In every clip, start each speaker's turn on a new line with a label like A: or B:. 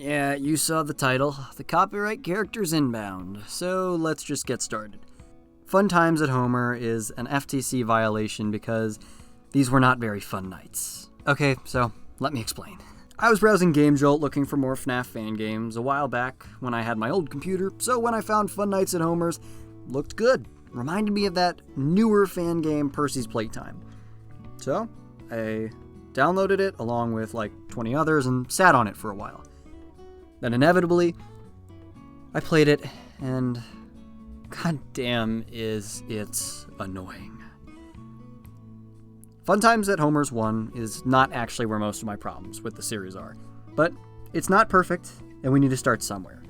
A: Yeah, you saw the title. The copyright character's inbound, so let's just get started. Fun Times at Homer is an FTC violation because these were not very fun nights. Okay, so let me explain. I was browsing GameJolt looking for more FNAF fan games a while back when I had my old computer, so when I found Fun Nights at Homer's, looked good. Reminded me of that newer fan game Percy's Playtime. So, I downloaded it along with like 20 others and sat on it for a while. Then inevitably, I played it, and goddamn is it annoying. Fun Times at Homer's 1 is not actually where most of my problems with the series are, but it's not perfect, and we need to start somewhere.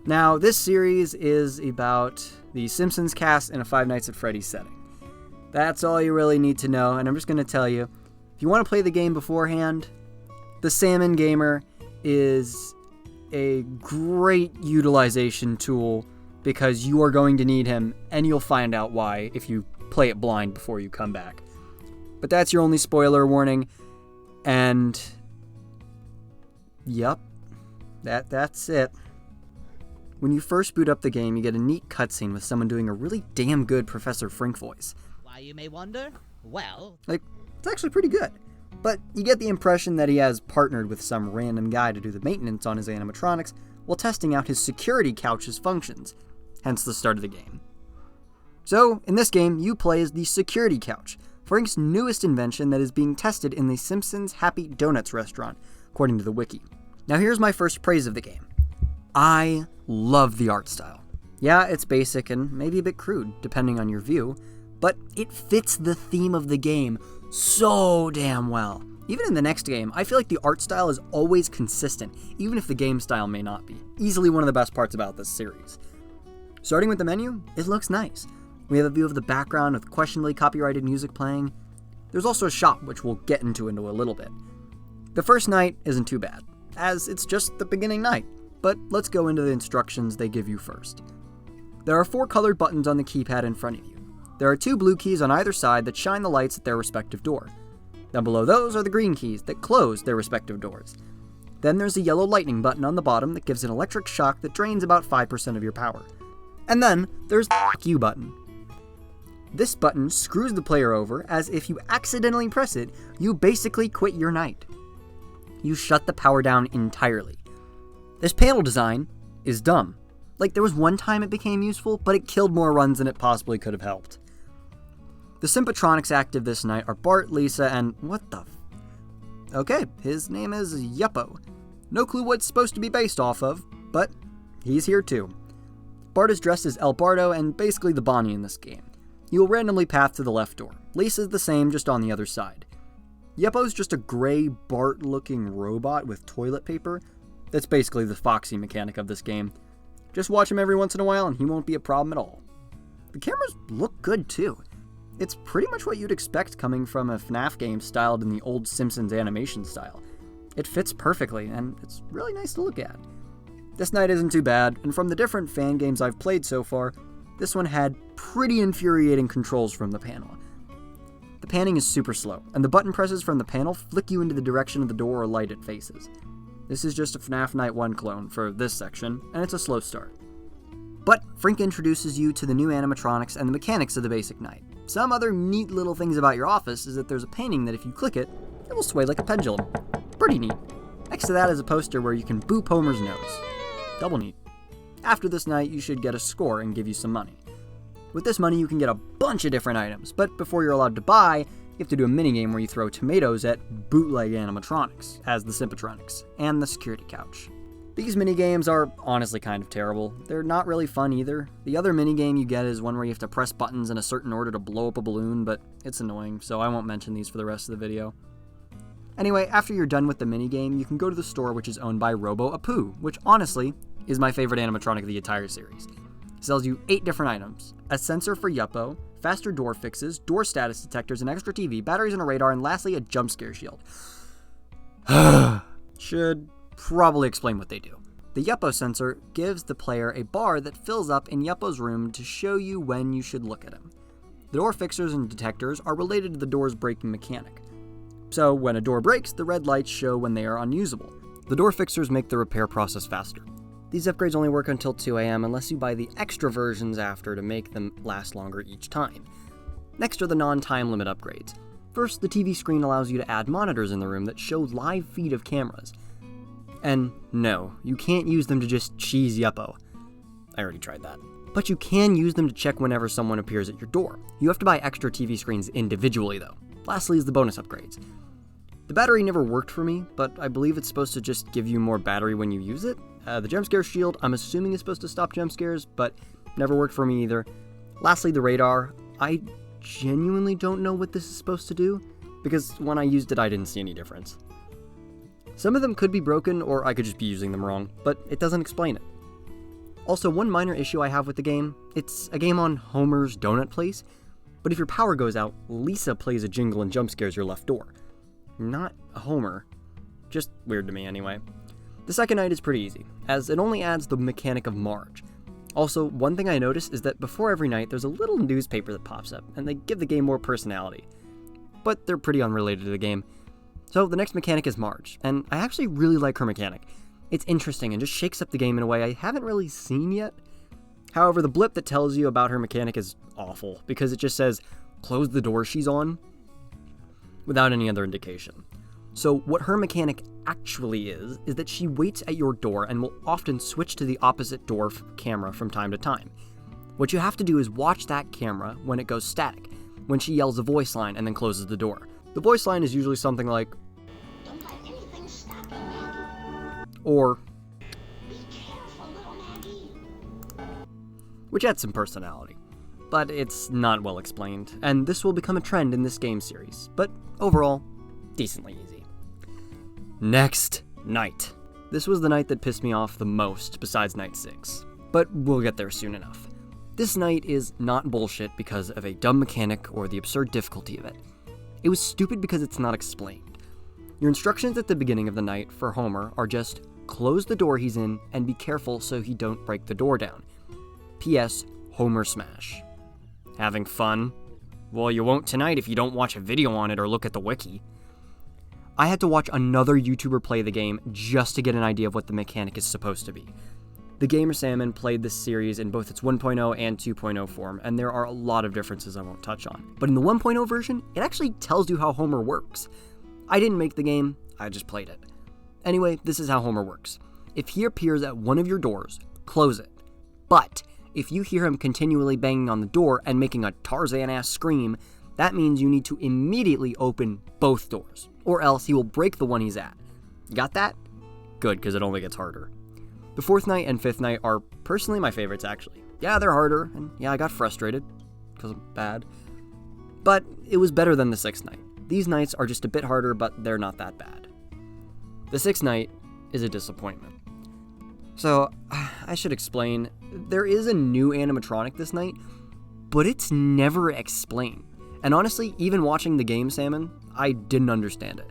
A: Now, this series is about the Simpsons cast in a Five Nights at Freddy's setting. That's all you really need to know, and I'm just going to tell you, if you want to play the game beforehand, the Salmon Gamer is a great utilization tool because you are going to need him, and you'll find out why if you play it blind before you come back. But that's your only spoiler warning, and yep, that's it. When you first boot up the game, you get a neat cutscene with someone doing a really damn good Professor Frink voice.
B: Why, you may wonder? Well...
A: It's actually pretty good. But you get the impression that he has partnered with some random guy to do the maintenance on his animatronics while testing out his security couch's functions, hence the start of the game. So, in this game, you play as the security couch, Frank's newest invention that is being tested in the Simpsons Happy Donuts restaurant, according to the wiki. Now here's my first praise of the game. I love the art style. Yeah, it's basic and maybe a bit crude, depending on your view, but it fits the theme of the game so damn well. Even in the next game, I feel like the art style is always consistent, even if the game style may not be. Easily one of the best parts about this series. Starting with the menu, it looks nice. We have a view of the background with questionably copyrighted music playing. There's also a shop, which we'll get into a little bit. The first night isn't too bad, as it's just the beginning night, but let's go into the instructions they give you first. There are 4 colored buttons on the keypad in front of you. There are 2 blue keys on either side that shine the lights at their respective door. Then below those are the green keys that close their respective doors. Then there's a yellow lightning button on the bottom that gives an electric shock that drains about 5% of your power. And then there's the F you button. This button screws the player over, as if you accidentally press it, you basically quit your night. You shut the power down entirely. This panel design is dumb. Like, there was one time it became useful, but it killed more runs than it possibly could have helped. The Sympatronics active this night are Bart, Lisa, and what the Okay, his name is Yuppo. No clue what it's supposed to be based off of, but he's here too. Bart is dressed as El Bardo and basically the Bonnie in this game. You will randomly path to the left door. Lisa's the same, just on the other side. Yuppo's just a gray Bart-looking robot with toilet paper. That's basically the Foxy mechanic of this game. Just watch him every once in a while and he won't be a problem at all. The cameras look good too. It's pretty much what you'd expect coming from a FNAF game styled in the old Simpsons animation style. It fits perfectly, and it's really nice to look at. This night isn't too bad, and from the different fan games I've played so far, this one had pretty infuriating controls from the panel. The panning is super slow, and the button presses from the panel flick you into the direction of the door or light it faces. This is just a FNAF Night 1 clone for this section, and it's a slow start. But Frink introduces you to the new animatronics and the mechanics of the basic night. Some other neat little things about your office is that there's a painting that if you click it, it will sway like a pendulum. Pretty neat. Next to that is a poster where you can boop Homer's nose. Double neat. After this night, you should get a score and give you some money. With this money, you can get a bunch of different items, but before you're allowed to buy, you have to do a minigame where you throw tomatoes at bootleg animatronics, as the Sympatronics, and the security couch. These minigames are honestly kind of terrible. They're not really fun either. The other minigame you get is one where you have to press buttons in a certain order to blow up a balloon, but it's annoying, so I won't mention these for the rest of the video. Anyway, after you're done with the minigame, you can go to the store, which is owned by Robo Apu, which honestly is my favorite animatronic of the entire series. It sells you 8 different items: a sensor for Yuppo, faster door fixes, door status detectors, an extra TV, batteries and a radar, and lastly a jump scare shield. Should probably explain what they do. The Yuppo sensor gives the player a bar that fills up in Yuppo's room to show you when you should look at him. The door fixers and detectors are related to the door's braking mechanic. So when a door breaks, the red lights show when they are unusable. The door fixers make the repair process faster. These upgrades only work until 2 AM unless you buy the extra versions after to make them last longer each time. Next are the non-time limit upgrades. First, the TV screen allows you to add monitors in the room that show live feed of cameras. And no, you can't use them to just cheese Yuppo. I already tried that. But you can use them to check whenever someone appears at your door. You have to buy extra TV screens individually though. Lastly is the bonus upgrades. The battery never worked for me, but I believe it's supposed to just give you more battery when you use it. The jump scare shield, I'm assuming is supposed to stop jump scares, but never worked for me either. Lastly, the radar. I genuinely don't know what this is supposed to do, because when I used it, I didn't see any difference. Some of them could be broken, or I could just be using them wrong, but it doesn't explain it. Also, one minor issue I have with the game, it's a game on Homer's Donut Place, but if your power goes out, Lisa plays a jingle and jump scares your left door. Not Homer. Just weird to me anyway. The second night is pretty easy, as it only adds the mechanic of Marge. Also, one thing I noticed is that before every night there's a little newspaper that pops up, and they give the game more personality. But they're pretty unrelated to the game. So the next mechanic is Marge, and I actually really like her mechanic. It's interesting and just shakes up the game in a way I haven't really seen yet. However, the blip that tells you about her mechanic is awful, because it just says, close the door she's on, without any other indication. So what her mechanic actually is that she waits at your door and will often switch to the opposite door camera from time to time. What you have to do is watch that camera when it goes static, when she yells a voice line and then closes the door. The voice line is usually something like,
C: "Don't let anything stop you, Maggie."
A: Or,
C: "Be careful, little Maggie."
A: which adds some personality. But it's not well explained, and this will become a trend in this game series, but overall, decently easy. Next night. This was the night that pissed me off the most, besides night 6. But we'll get there soon enough. This night is not bullshit because of a dumb mechanic or the absurd difficulty of it. It was stupid because it's not explained. Your instructions at the beginning of the night for Homer are just close the door he's in and be careful so he don't break the door down. P.S. Homer Smash. Having fun? Well, you won't tonight if you don't watch a video on it or look at the wiki. I had to watch another YouTuber play the game just to get an idea of what the mechanic is supposed to be. The Gamer Salmon played this series in both its 1.0 and 2.0 form, and there are a lot of differences I won't touch on. But in the 1.0 version, it actually tells you how Homer works. I didn't make the game, I just played it. Anyway, this is how Homer works. If he appears at one of your doors, close it. But if you hear him continually banging on the door and making a Tarzan-ass scream, that means you need to immediately open both doors, or else he will break the one he's at. Got that? Good, because it only gets harder. The 4th night and 5th night are personally my favorites, actually. Yeah, they're harder, and yeah, I got frustrated, because I'm bad. But it was better than the 6th night. These nights are just a bit harder, but they're not that bad. The 6th night is a disappointment. So, I should explain, there is a new animatronic this night, but it's never explained. And honestly, even watching the Game Salmon, I didn't understand it.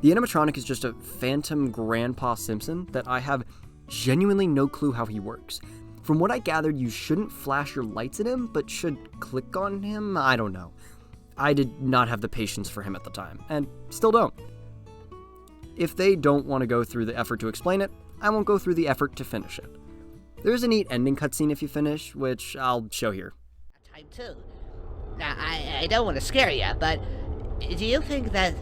A: The animatronic is just a phantom Grandpa Simpson that I have genuinely no clue how he works. From what I gathered, you shouldn't flash your lights at him, but should click on him? I don't know. I did not have the patience for him at the time, and still don't. If they don't want to go through the effort to explain it, I won't go through the effort to finish it. There is a neat ending cutscene if you finish, which I'll show here.
B: Time 2. Now, I don't want to scare you, but do you think that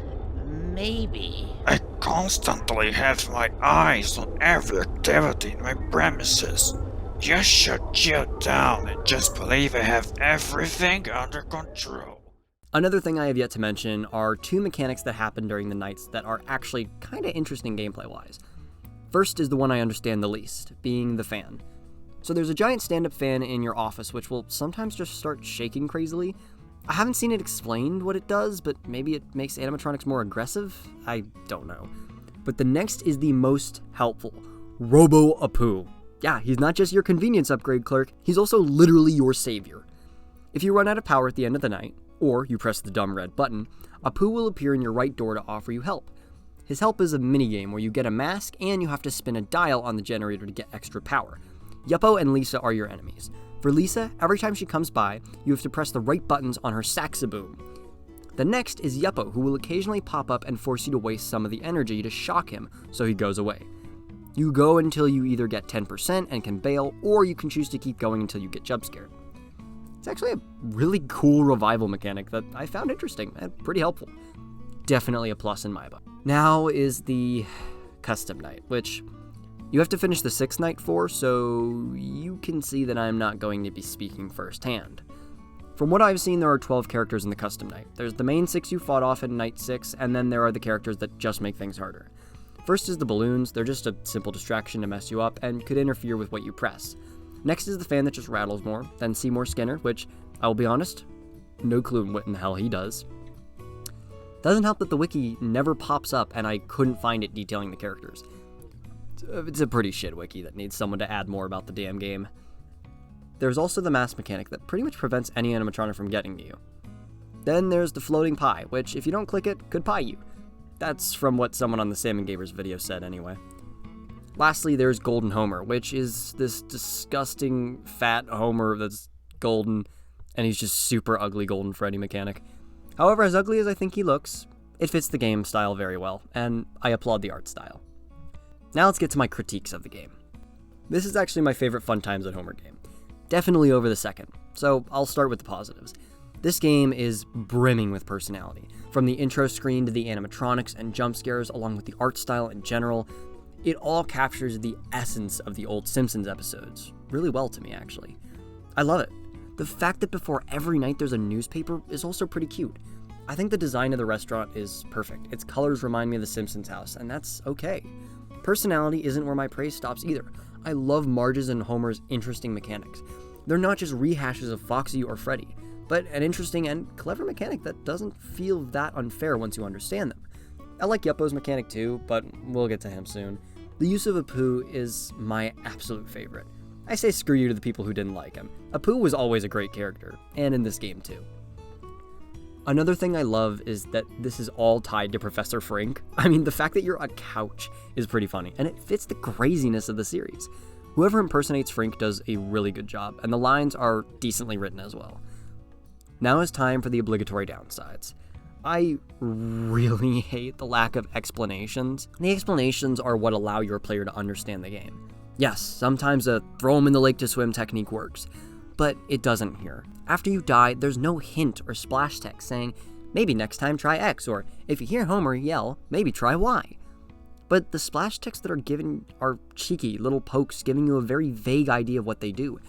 B: maybe...
D: I constantly have my eyes on every activity in my premises. Just shut you down and just believe I have everything under control.
A: Another thing I have yet to mention are 2 mechanics that happen during the nights that are actually kinda interesting gameplay-wise. First is the one I understand the least, being the fan. So there's a giant stand-up fan in your office which will sometimes just start shaking crazily. I haven't seen it explained what it does, but maybe it makes animatronics more aggressive? I don't know. But the next is the most helpful, Robo-Apu. Yeah, he's not just your convenience upgrade clerk, he's also literally your savior. If you run out of power at the end of the night, or you press the dumb red button, Apu will appear in your right door to offer you help. His help is a minigame where you get a mask and you have to spin a dial on the generator to get extra power. Yuppo and Lisa are your enemies. For Lisa, every time she comes by, you have to press the right buttons on her saxaboom. The next is Yuppo, who will occasionally pop up and force you to waste some of the energy to shock him, so he goes away. You go until you either get 10% and can bail, or you can choose to keep going until you get jump scared. It's actually a really cool revival mechanic that I found interesting and pretty helpful. Definitely a plus in my book. Now is the custom night, which you have to finish the 6th night for, so you can see that I'm not going to be speaking firsthand. From what I've seen, there are 12 characters in the custom night. There's the main 6 you fought off in night 6, and then there are the characters that just make things harder. First is the balloons. They're just a simple distraction to mess you up and could interfere with what you press. Next is the fan that just rattles more, then Seymour Skinner, which, I will be honest, no clue what in the hell he does. Doesn't help that the wiki never pops up and I couldn't find it detailing the characters. It's a pretty shit wiki that needs someone to add more about the damn game. There's also the mask mechanic that pretty much prevents any animatronic from getting to you. Then there's the floating pie, which if you don't click it, could pie you. That's from what someone on the Salmon Gamers video said anyway. Lastly, there's Golden Homer, which is this disgusting fat Homer that's golden, and he's just super ugly Golden Freddy mechanic. However, as ugly as I think he looks, it fits the game style very well, and I applaud the art style. Now let's get to my critiques of the game. This is actually my favorite Fun Times at Homer game. Definitely over the second, so I'll start with the positives. This game is brimming with personality. From the intro screen to the animatronics and jump scares, along with the art style in general, it all captures the essence of the old Simpsons episodes. Really well to me, actually. I love it. The fact that before every night there's a newspaper is also pretty cute. I think the design of the restaurant is perfect. Its colors remind me of the Simpsons house, and that's okay. Personality isn't where my praise stops either. I love Marge's and Homer's interesting mechanics. They're not just rehashes of Foxy or Freddy, but an interesting and clever mechanic that doesn't feel that unfair once you understand them. I like Yuppo's mechanic too, but we'll get to him soon. The use of Apu is my absolute favorite. I say screw you to the people who didn't like him. Apu was always a great character, and in this game too. Another thing I love is that this is all tied to Professor Frink. I mean, the fact that you're a couch is pretty funny, and it fits the craziness of the series. Whoever impersonates Frink does a really good job, and the lines are decently written as well. Now is time for the obligatory downsides. I really hate the lack of explanations. The explanations are what allow your player to understand the game. Yes, sometimes a throw 'em in the lake to swim technique works, but it doesn't here. After you die, there's no hint or splash text saying, maybe next time try X, or if you hear Homer yell, maybe try Y. But the splash texts that are given are cheeky little pokes giving you a very vague idea of what they do.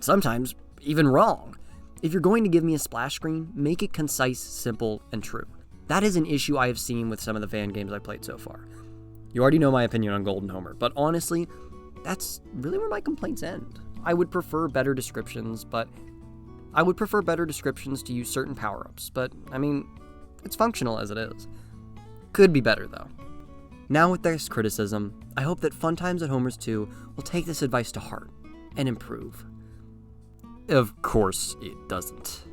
A: Sometimes even wrong. If you're going to give me a splash screen, make it concise, simple, and true. That is an issue I have seen with some of the fan games I've played so far. You already know my opinion on Golden Homer, but honestly, that's really where my complaints end. I would prefer better descriptions to use certain power-ups, but I mean, it's functional as it is. Could be better though. Now with this criticism, I hope that Fun Times at Homer's 2 will take this advice to heart and improve. Of course it doesn't.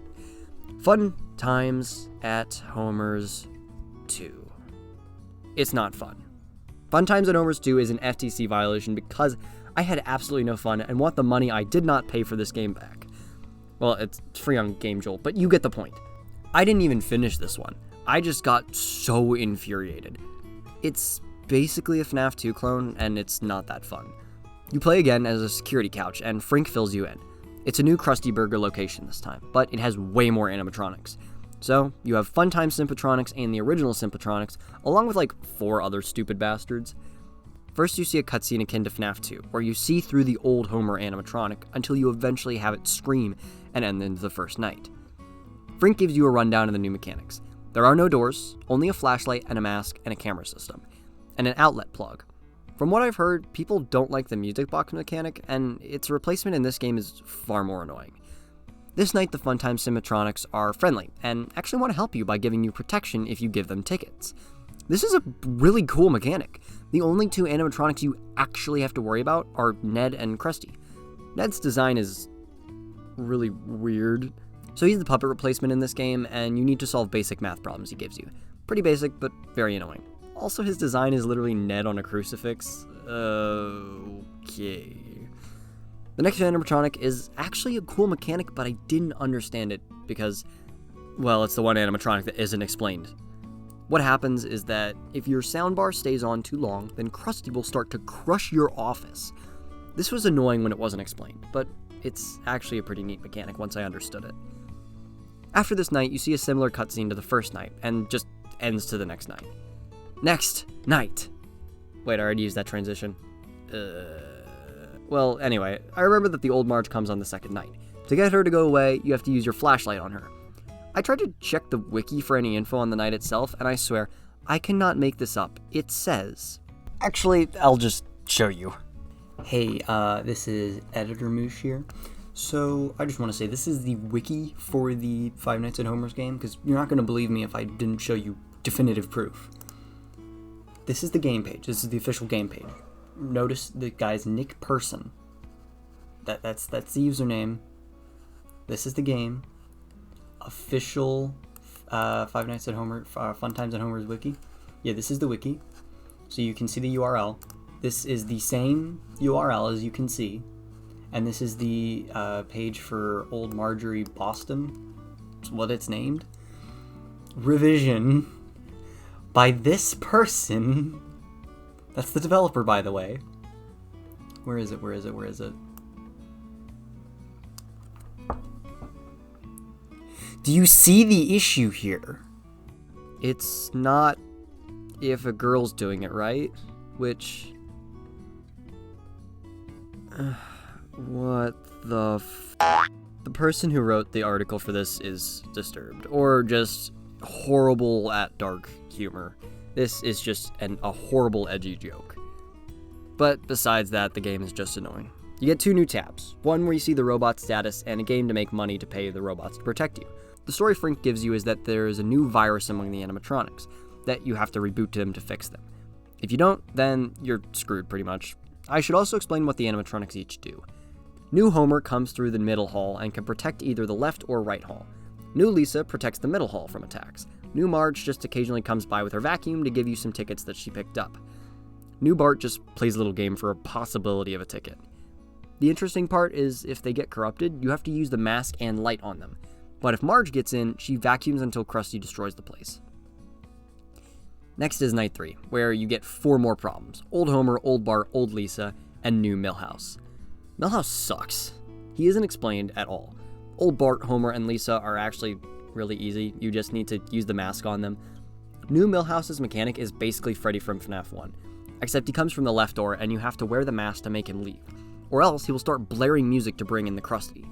A: Fun Times at Homer's 2. It's not fun. Fun Times at Homer's 2 is an FTC violation because I had absolutely no fun and want the money I did not pay for this game back. Well, it's free on GameJolt, but you get the point. I didn't even finish this one. I just got so infuriated. It's basically a FNAF 2 clone, and it's not that fun. You play again as a security couch, and Frink fills you in. It's a new Krusty Burger location this time, but it has way more animatronics. So, you have Fun Time Sympatronics and the original Sympatronics, along with like 4 other stupid bastards. First, you see a cutscene akin to FNAF 2, where you see through the old Homer animatronic until you eventually have it scream and end into the first night. Frink gives you a rundown of the new mechanics. There are no doors, only a flashlight and a mask and a camera system, and an outlet plug. From what I've heard, people don't like the music box mechanic, and its replacement in this game is far more annoying. This night, the Funtime Sympatronics are friendly, and actually want to help you by giving you protection if you give them tickets. This is a really cool mechanic. The only 2 animatronics you actually have to worry about are Ned and Krusty. Ned's design is really weird. So he's the puppet replacement in this game, and you need to solve basic math problems he gives you. Pretty basic, but very annoying. Also, his design is literally Ned on a crucifix. Okay. The next animatronic is actually a cool mechanic, but I didn't understand it because Well, it's the one animatronic that isn't explained. What happens is that if your soundbar stays on too long, then Krusty will start to crush your office. This was annoying when it wasn't explained, but it's actually a pretty neat mechanic once I understood it. After this night, you see a similar cutscene to the first night, and just ends to the next night. Next night! Wait, I already used that transition. Well, anyway, I remember that the old Marge comes on the second night. To get her to go away, you have to use your flashlight on her. I tried to check the wiki for any info on the night itself, and I swear, I cannot make this up. It says... Actually, I'll just show you. Hey, this is Editor Moosh here. So, I just want to say, this is the wiki for the Five Nights at Homer's game, because you're not going to believe me if I didn't show you definitive proof. This is the game page. This is the official game page. Notice the guy's Nick Person. That's the username. This is the game. Official Five Nights at Homer, Fun Times at Homer's wiki. Yeah, this is the wiki. So you can see the URL. This is the same URL as you can see. And this is the page for Old Marjorie Boston. That's what it's named. Revision by this person. That's the developer, by the way. Where is it? Do you see the issue here? It's not if a girl's doing it, right? Which... what the f... The person who wrote the article for this is disturbed, or just horrible at dark humor. This is just a horrible edgy joke. But besides that, the game is just annoying. You get two new tabs, one where you see the robot status and a game to make money to pay the robots to protect you. The story Frink gives you is that there is a new virus among the animatronics, that you have to reboot them to fix them. If you don't, then you're screwed pretty much. I should also explain what the animatronics each do. New Homer comes through the middle hall and can protect either the left or right hall. New Lisa protects the middle hall from attacks. New Marge just occasionally comes by with her vacuum to give you some tickets that she picked up. New Bart just plays a little game for a possibility of a ticket. The interesting part is if they get corrupted, you have to use the mask and light on them. But if Marge gets in, she vacuums until Krusty destroys the place. Next is Night 3, where you get 4 more problems. Old Homer, Old Bart, Old Lisa, and New Milhouse. Milhouse sucks. He isn't explained at all. Old Bart, Homer, and Lisa are actually really easy. You just need to use the mask on them. New Milhouse's mechanic is basically Freddy from FNAF 1, except he comes from the left door and you have to wear the mask to make him leave, or else he will start blaring music to bring in the Krusty.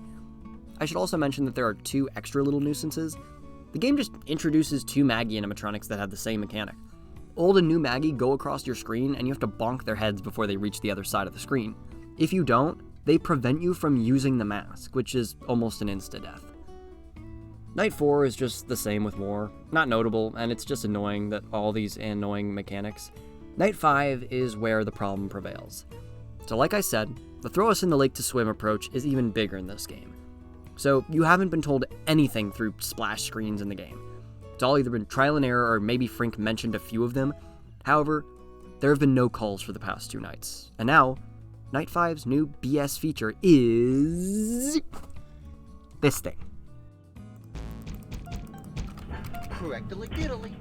A: I should also mention that there are 2 extra little nuisances. The game just introduces 2 Maggie animatronics that have the same mechanic. Old and New Maggie go across your screen and you have to bonk their heads before they reach the other side of the screen. If you don't, they prevent you from using the mask, which is almost an insta-death. Night 4 is just the same with more. Not notable, and it's just annoying that all these annoying mechanics. Night 5 is where the problem prevails. So like I said, the throw us in the lake to swim approach is even bigger in this game. So you haven't been told anything through splash screens in the game. It's all either been trial and error or maybe Frink mentioned a few of them. However, there have been no calls for the past 2 nights. And now, Night 5's new BS feature is... this thing.
B: Correctly diddly.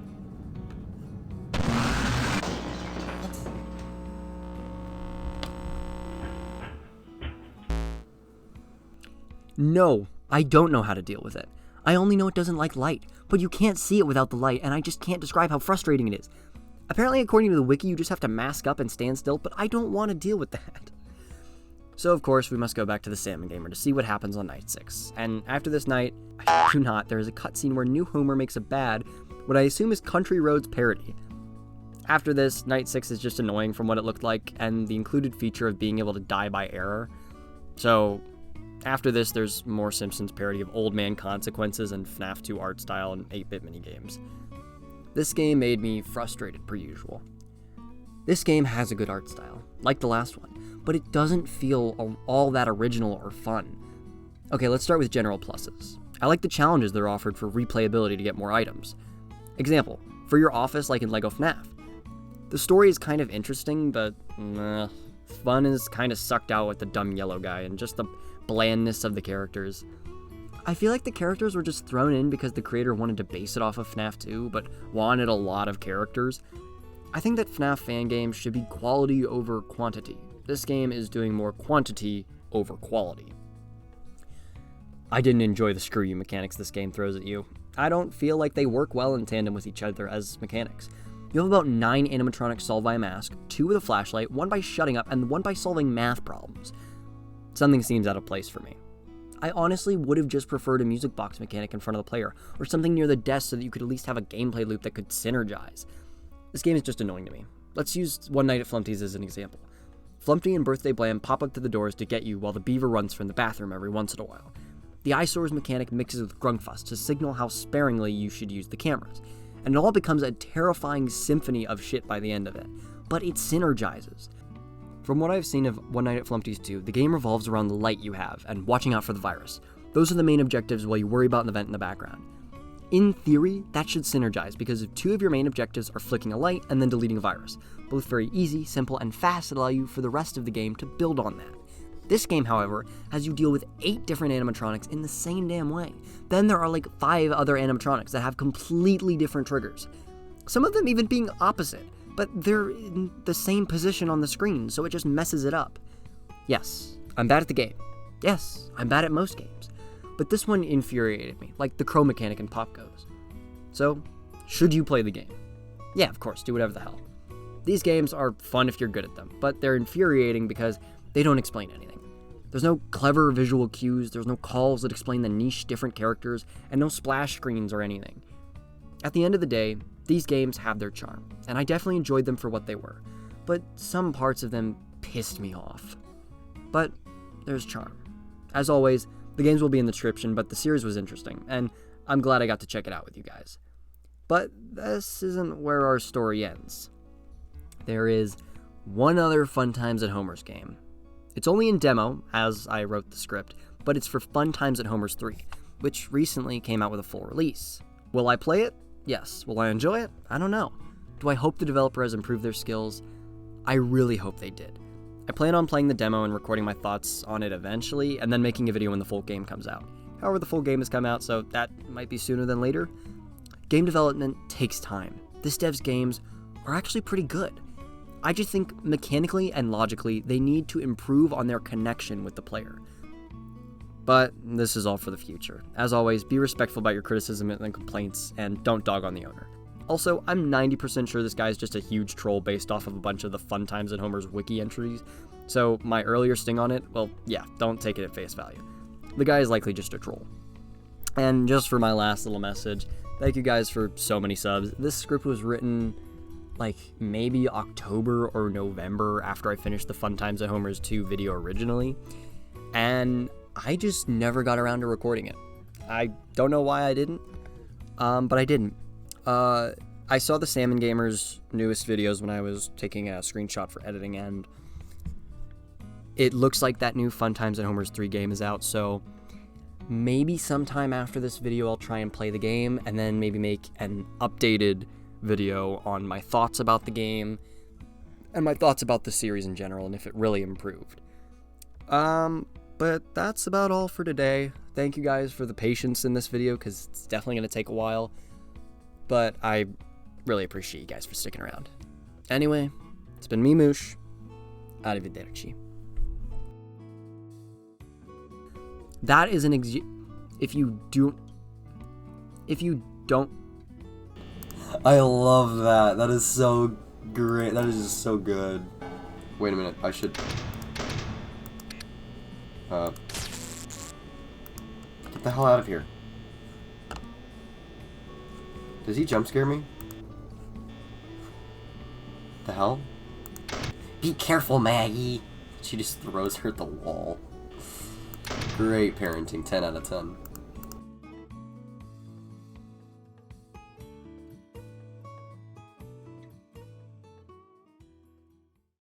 A: No, I don't know how to deal with it. I only know it doesn't like light, but you can't see it without the light, and I just can't describe how frustrating it is. Apparently, according to the wiki, you just have to mask up and stand still, but I don't want to deal with that. So, of course, we must go back to the Salmon Gamer to see what happens on Night 6. And after this night, I do not, there is a cutscene where New Homer makes a bad, what I assume is Country Roads parody. After this, Night 6 is just annoying from what it looked like, and the included feature of being able to die by error. So, after this, there's more Simpsons parody of Old Man Consequences and FNAF 2 art style and 8-bit minigames. This game made me frustrated per usual. This game has a good art style, like the last one, but it doesn't feel all that original or fun. Okay, let's start with general pluses. I like the challenges that are offered for replayability to get more items. Example, for your office like in LEGO FNAF. The story is kind of interesting, but fun is kind of sucked out with the dumb yellow guy and just the blandness of the characters. I feel like the characters were just thrown in because the creator wanted to base it off of FNAF 2, but wanted a lot of characters. I think that FNAF fan games should be quality over quantity. This game is doing more quantity over quality. I didn't enjoy the screw you mechanics this game throws at you. I don't feel like they work well in tandem with each other as mechanics. You have about 9 animatronics solved by a mask, 2 with a flashlight, 1 by shutting up, and 1 by solving math problems. Something seems out of place for me. I honestly would have just preferred a music box mechanic in front of the player, or something near the desk so that you could at least have a gameplay loop that could synergize. This game is just annoying to me. Let's use One Night at Flumpty's as an example. Flumpty and Birthday Blam pop up to the doors to get you while the beaver runs from the bathroom every once in a while. The eyesores mechanic mixes with Grunkfuss to signal how sparingly you should use the cameras, and it all becomes a terrifying symphony of shit by the end of it, but it synergizes. From what I've seen of One Night at Flumpty's 2, the game revolves around the light you have and watching out for the virus. Those are the main objectives while you worry about an event in the background. In theory, that should synergize because 2 of your main objectives are flicking a light and then deleting a virus. Both very easy, simple, and fast that allow you for the rest of the game to build on that. This game, however, has you deal with 8 different animatronics in the same damn way. Then there are like 5 other animatronics that have completely different triggers. Some of them even being opposite, but they're in the same position on the screen, so it just messes it up. Yes, I'm bad at the game. Yes, I'm bad at most games. But this one infuriated me, like the crow mechanic in Pop Goes. So, should you play the game? Yeah, of course, do whatever the hell. These games are fun if you're good at them, but they're infuriating because they don't explain anything. There's no clever visual cues, there's no calls that explain the niche different characters, and no splash screens or anything. At the end of the day, these games have their charm, and I definitely enjoyed them for what they were, but some parts of them pissed me off. But there's charm. As always, the games will be in the description, but the series was interesting, and I'm glad I got to check it out with you guys. But this isn't where our story ends. There is one other Fun Times at Homer's game. It's only in demo, as I wrote the script, but it's for Fun Times at Homer's 3, which recently came out with a full release. Will I play it? Yes. Will I enjoy it? I don't know. Do I hope the developer has improved their skills? I really hope they did. I plan on playing the demo and recording my thoughts on it eventually, and then making a video when the full game comes out. However, the full game has come out, so that might be sooner than later. Game development takes time. This dev's games are actually pretty good. I just think mechanically and logically, they need to improve on their connection with the player. But this is all for the future. As always, be respectful about your criticism and complaints, and don't dog on the owner. Also, I'm 90% sure this guy's just a huge troll based off of a bunch of the Fun Times at Homer's wiki entries, so my earlier sting on it, well, yeah, don't take it at face value. The guy is likely just a troll. And just for my last little message, thank you guys for so many subs. This script was written like maybe October or November after I finished the Fun Times at Homer's 2 video originally, and I just never got around to recording it. I don't know why I didn't, but I didn't. I saw the Salmon Gamer's newest videos when I was taking a screenshot for editing, and it looks like that new Fun Times at Homer's 3 game is out, so maybe sometime after this video I'll try and play the game, and then maybe make an updated video on my thoughts about the game, and my thoughts about the series in general, and if it really improved. But that's about all for today. Thank you guys for the patience in this video, because it's definitely going to take a while, but I really appreciate you guys for sticking around. Anyway, it's been me, Moosh. Arrivederci. That is an if you don't I love that. That is so great. That is just so good. Wait a minute. I should get the hell out of here. Does he jump scare me? The hell? Be careful, Maggie. She just throws her at the wall. Great parenting, 10 out of 10.